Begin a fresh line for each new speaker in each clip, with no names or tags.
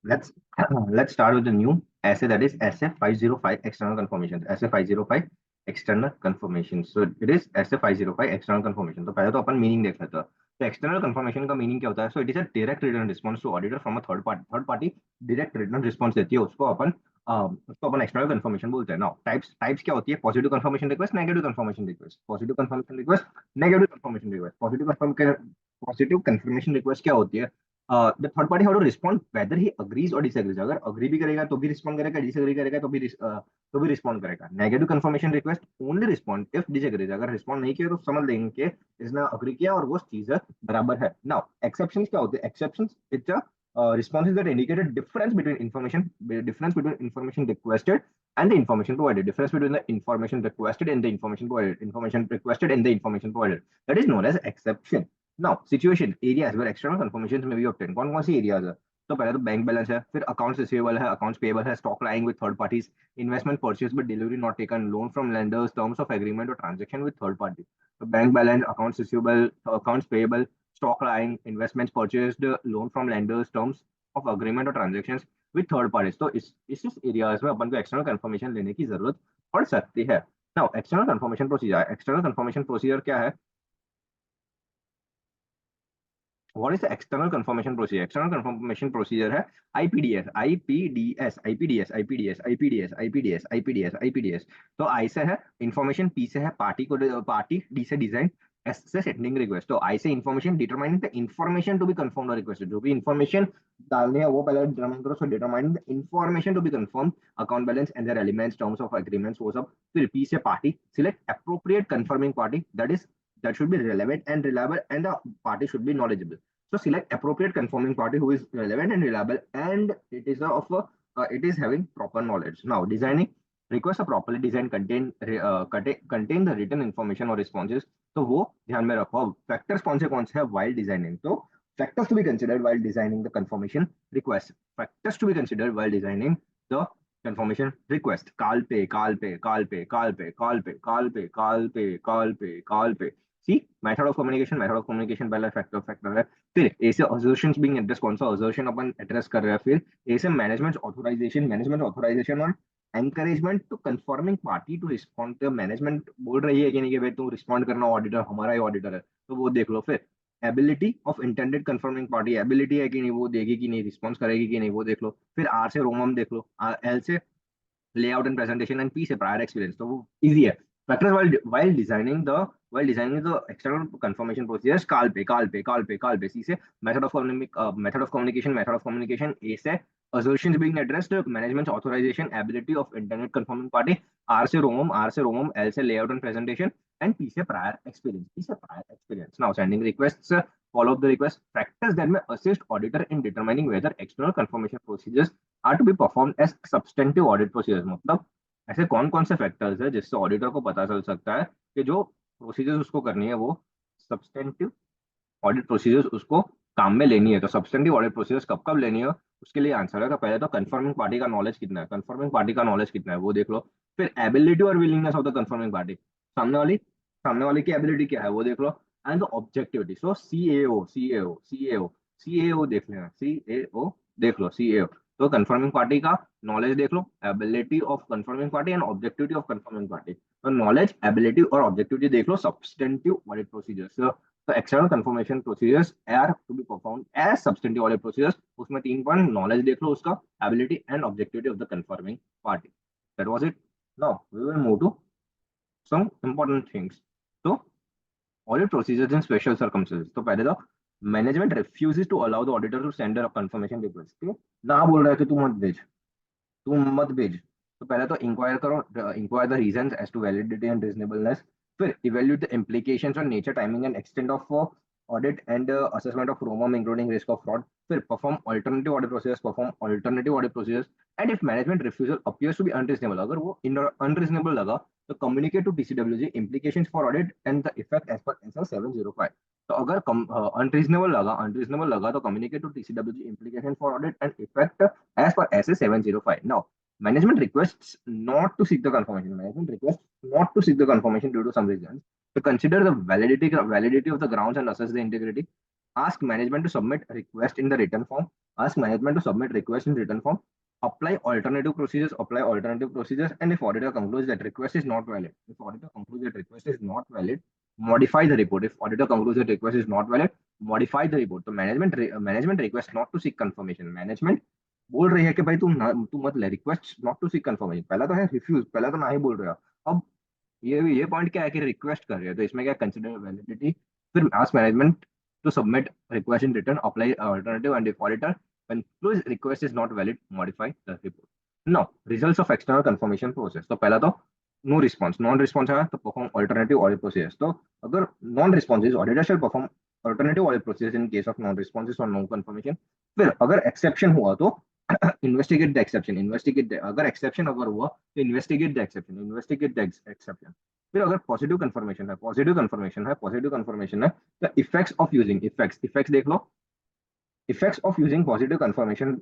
let's let's start with the new essay, that is essay 505 external confirmation. essay 505 external confirmation. So it is essay 505 external confirmation. तो पहले तो अपन meaning देख लेते हैं. तो external confirmation का मीनिंग क्या होता है? So it is a direct return response to auditor from a third party direct return response देती है उसको अपन. उसको अपन एक्सटर्नल कंफर्मेशन बोलते हैं. नाउ टाइप्स टाइप्स क्या होती है? Positive confirmation request, negative confirmation request. Positive confirmation request, negative confirmation request. Positive confirmation request क्या होती है? The third party how to respond whether he agrees और डिसएग्रीज. अगर अग्री भी करेगा तो भी रिस्पॉन्ड करेगा, डिसएग्री करेगा तो भी रिस्पॉन्ड करेगा. Negative confirmation request only respond if disagrees. अगर रिस्पॉन्ड नहीं किया तो समझ लेंगे कि इसने अग्री किया और वो चीज बराबर है. नाउ एक्सेप्शंस क्या होते हैं? Exceptions it's responses that indicated difference between information requested and the information provided. Difference between the information requested and the information provided. Information requested and the information provided. That is known as exception. Now situation areas where external confirmation में भी obtain. कौन कौन सी areas है? तो पहले तो bank balance है, फिर अकाउंट्स रिसीवेबल है, अकाउंट्स पेएबल है, stock lying with third parties, investment purchase with delivery not taken, loan from lenders, terms of agreement और ट्रांजैक्शन विद थर्ड पार्टी. तो bank balance, accounts receivable, accounts payable, stock lying, investments purchased, loan from lenders, terms of agreement और transactions with third parties. तो इस areas में अपन को external confirmation लेने की जरूरत पड़ सकती है. Now external confirmation procedure. External confirmation procedure क्या है? What is the external confirmation procedure? External confirmation procedure है IPDS, IPDS, IPDS, IPDS, IPDS, IPDS, IPDS, IPDS. तो I से है इंफॉर्मेशन, P से है पार्टी को, पार्टी, D से डिजाइन, S से सेंडिंग रिक्वेस्ट. तो I से information, determining the information to be confirm और रिक्वेस्टेड. जो भी इंफॉर्मेशन डालने हैं वो पहले डिटरमाइन करो. So determining the information to be confirm, account balance and their elements, terms of agreements, वो सब. फिर P से party, select appropriate confirming party, that should be relevant and reliable and the party should be knowledgeable. So select appropriate conforming party who is relevant and reliable and it is having proper knowledge. Now designing. Request a properly designed contain the written information or responses. तो वो ध्यान में रखो. Factors कौन से है while designing? तो factors to be considered while designing the confirmation request. Factors to be considered while designing the confirmation request. काल पे. सी मेथड ऑफ कम्युनिकेशन पहला फैक्टर है. फिर ए से assertions being एड्रेस. कौन सा assertion अपन एड्रेस कर रहे हैं? फिर ए से मैनेजमेंट ऑथराइजेशन और encouragement to confirming party to respond. Management बोल रही है कि नहीं कि भाई तुम रिस्पॉन्ड करना, ऑडिटर हमारा ही ऑडिटर है, तो वो देख लो. फिर ability of intended confirming party, ability है कि नहीं, वो देगी कि नहीं, रिस्पॉन्स करेगी कि नहीं, वो देख लो. फिर आर से रोमम देख लो, एल से layout and presentation, and P से prior experience. तो वो easy है. Factors while designing the external confirmation procedures. काल पे. C से method of communication. A से assertions being addressed, management authorization, ability of intended confirming party. R से रोमम, L से layout and presentation, and P से prior experience. Now sending requests. Follow up the request. Factors that may assist auditor in determining whether external confirmation procedures are to be performed as substantive audit procedures. मतलब ऐसे कौन कौन से factors है जिससे auditor को पता चल सकता है कि जो प्रोसीजर्स उसको करनी है वो सब्सटेंटिव ऑडिट प्रोसीजर्स उसको काम में लेनी है. तो सब्सटेंटिव ऑडिट प्रोसीजर्स कब कब लेनी है उसके लिए आंसर है. तो पहले तो कंफर्मिंग पार्टी का नॉलेज कितना है, वो देख लो. फिर एबिलिटी और willingness of the confirming party. सामने वाली की एबिलिटी क्या है वो देख लो. And the objectivity. So CAO देख लेना. सीएओ देख लो. सीएओ. तो कंफर्मिंग पार्टी का नॉलेज देख लो, ability of confirming party and objectivity of confirming party. तो नॉलेज, एबिलिटी और ऑब्जेक्टिविटी देख लो. Substantive audit procedures. तो external confirmation procedures are to be performed as substantive audit procedures. उसमें 3 पॉइंट, नॉलेज देख लो उसका, ability and objectivity of the confirming party. That was it. Now we will move to some important things. तो audit procedures in special circumstances. तो पहले तो management refuses to allow the auditor to send a confirmation request. ना बोल रहा है कि तू मत भेज. तो पहले तो इंक्वायर करो, inquire the reasons as to validity and reasonableness. फिर evaluate the implications on nature, timing and extent of audit and assessment of ROMM including risk of fraud. फिर perform alternative audit procedures. And if management refusal appears to be unreasonable, अगर वो unreasonable लगा तो communicate to TCWG implications for audit and the effect as per SR 705. तो अगर unreasonable लगा तो communicate to TCWG implication for audit and effect as per SA 705. Now management requests not to seek the confirmation. Management requests not to seek the confirmation due to some reasons. To consider the validity of the grounds and assess the integrity. ask management to submit request in the written form, ask management to submit request in written form, apply alternative procedures, and if auditor concludes that request is not valid, modify the report. If auditor concludes that request is not valid, modify the report. तो management request not to seek confirmation. Management बोल रही है कि भाई तू मत ले request not to seek confirmation, पहला तो है रिफ्यूज, पहला तो ना ही बोल रहे हो। अब ये पॉइंट क्या है कि रिक्वेस्ट कर रहे हो, तो इसमें क्या कंसिडर वैलिडिटी, फिर ask management to submit request in return, apply alternative, and if auditor concludes request is not valid, modify the report. Now, results of external confirmation process. तो पहला तो no response, non response है तो perform alternative audit process. तो अगर non response is auditor shall perform alternative audit process in case of non responses or no confirmation. फिर अगर exception हुआ तो investigate the exception, अगर exception अगर हुआ तो investigate the exception. फिर अगर पॉजिटिव कंफर्मेशन है the effects of using effects देख लो, effects of using positive confirmation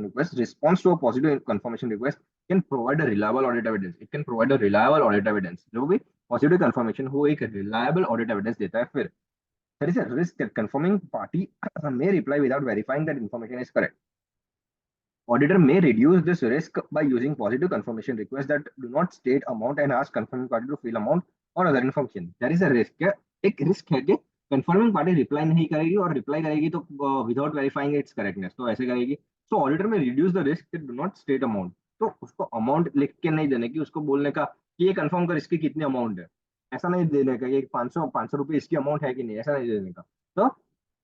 request, response to a positive confirmation request can provide a reliable audit evidence. It can provide a reliable audit evidence. जो भी positive confirmation हो एक reliable audit evidence देता है. फिर there is a risk that confirming party may reply without verifying that information is correct. Auditor may reduce this risk by using positive confirmation requests that do not state amount and ask confirming party to fill amount or other information. There is a risk. क्या एक risk है कि confirming party reply नहीं करेगी, और reply करेगी तो without verifying it's correctness, तो ऐसे करेगी. तो ऑडिटर में reduce the risk do not state amount, तो उसको अमाउंट लिख के नहीं देने की, उसको बोलने का कि ये कंफर्म कर इसकी कितनी अमाउंट है, ऐसा नहीं देने का कि 500 रुपये इसकी अमाउंट है कि नहीं, ऐसा नहीं देने का. तो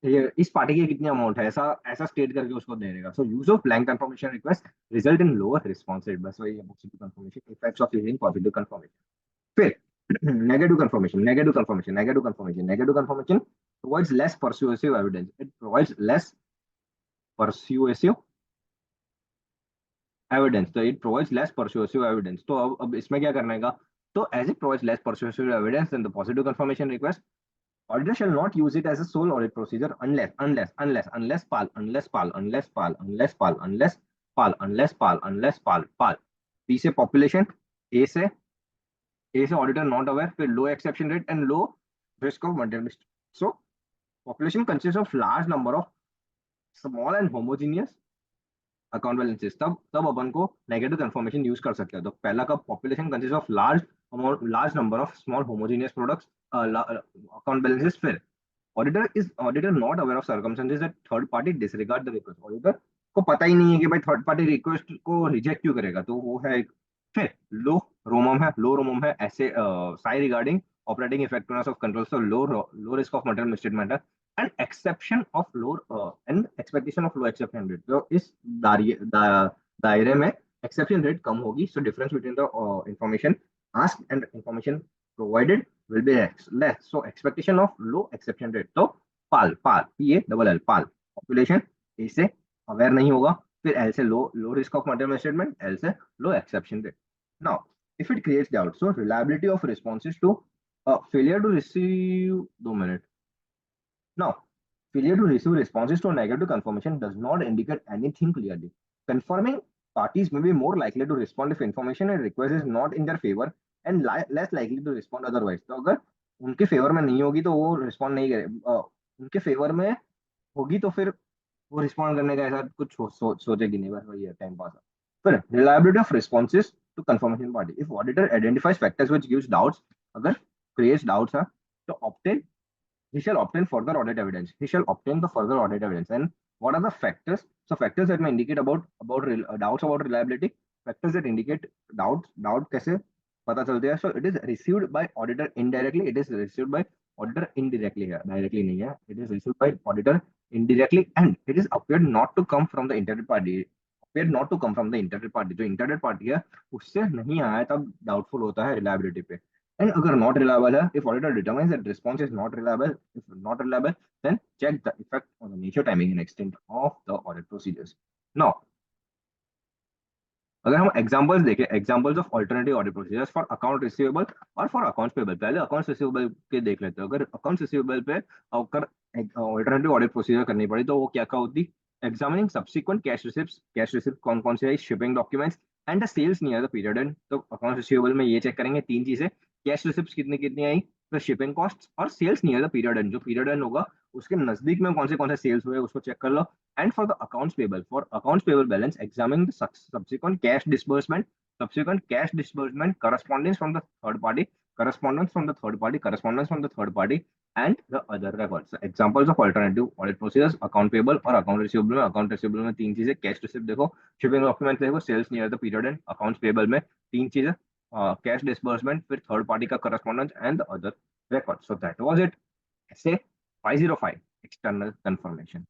ये इस पार्टी की कितनी अमाउंट है, ऐसा ऐसा स्टेट करके उसको दे देगा. So use of blank confirmation request result in lower response rate. बस वही है positive confirmation, effects of using positive confirmation. फिर negative confirmation provides less persuasive evidence. It provides less persuasive evidence. तो it provides less persuasive evidence. तो अब इसमें क्या करने का, तो as it provides less persuasive evidence than the positive confirmation request, auditor shall not use it as a sole audit procedure unless PAL. B से population, A से auditor not aware, फिर low exception rate and low risk of multiple. So population consists of large number of small and homogeneous account balances, तब अपन को negative confirmation use कर सकते हैं. तो पहला का population consist of large number of small homogeneous products account balances. फिर auditor not aware of circumstances that third party disregard the request. Auditor को पता ही नहीं है कि भाई थर्ड पार्टी रिक्वेस्ट को रिजेक्ट क्यों करेगा, तो वो है. फिर लो रोमम है ऐसे Sai regarding operating effectiveness of control. So low risk of material misstatement and exception of low and expectation of low exception rate. तो इस दायरे में exception rate कम होगी. So difference between the information asked and information provided will be less. So expectation of low exception rate. तो PAL PAL population A से aware नहीं होगा, फिर L से low risk of material misstatement, L से low exception rate. Now if it creates doubt, so reliability of responses to failure to receive 2 minutes. Now, failure to receive responses to a negative confirmation does not indicate anything clearly. Confirming parties may be more likely to respond if information and request is not in their favor and less likely to respond otherwise. तो अगर उनके favour में नहीं होगी तो वो respond नहीं करे, उनके फेवर में होगी तो फिर वो रिस्पॉन्ड करने का ऐसा कुछ सोचेगी नहीं, बस वही है टाइम पास. फिर reliability of responses to confirmation party. If auditor identifies factors which gives doubts, अगर creates doubts है तो he shall obtain further audit evidence. And what are the factors? So factors that may indicate about doubts about reliability. Factors that indicate doubt कैसे पता चलते हैं? So it is received by auditor indirectly. It is received by auditor indirectly है, directly नहीं है. It is received by auditor indirectly, and it is appeared not to come from the interested party. जो interested party है उससे नहीं आया तब doubtful होता है रिलायबिलिटी पे. And अगर not reliable है, if auditor determines that response is not reliable, then check the effect on the nature, timing and extent of the audit procedures. Now, अगर हम एग्जांपल्स देखें, examples of alternative audit procedures for account receivable और for accounts payable. पहले accounts receivable के देख लेते हैं. अगर अकाउंट्स रिसीवेबल पे अगर अल्टरनेटिव ऑडिट प्रोसीजर करनी पड़ी तो वो क्या होती? एग्जामिनिंग सब्सिक्वेंट कैश रिसिप्ट कौन कौन से है, shipping documents and the sales near the period end. तो अकाउंट्स रिसीवेबल में ये चेक करेंगे 3 चीजें, कैश रिसिप्ट कितनी आई, फिर शिपिंग कॉस्ट और sales near the period end. जो पीरियड एंड होगा उसके नजदीक में कौन से सेल्स हुए उसको चेक कर लो। And for accounts payable balance examine the subsequent cash disbursement, correspondence from the third party, correspondence from the third party, and the other records. So, examples of alternative audit procedures, account payable और account receivable में तीन चीजें, cash receipt देखो, shipping document देखो, sales near the period end, accounts payable में तीन चीजें, cash disbursement, फिर थर्ड पार्टी का correspondence and the other records. So that was it. Essay 505, external confirmation.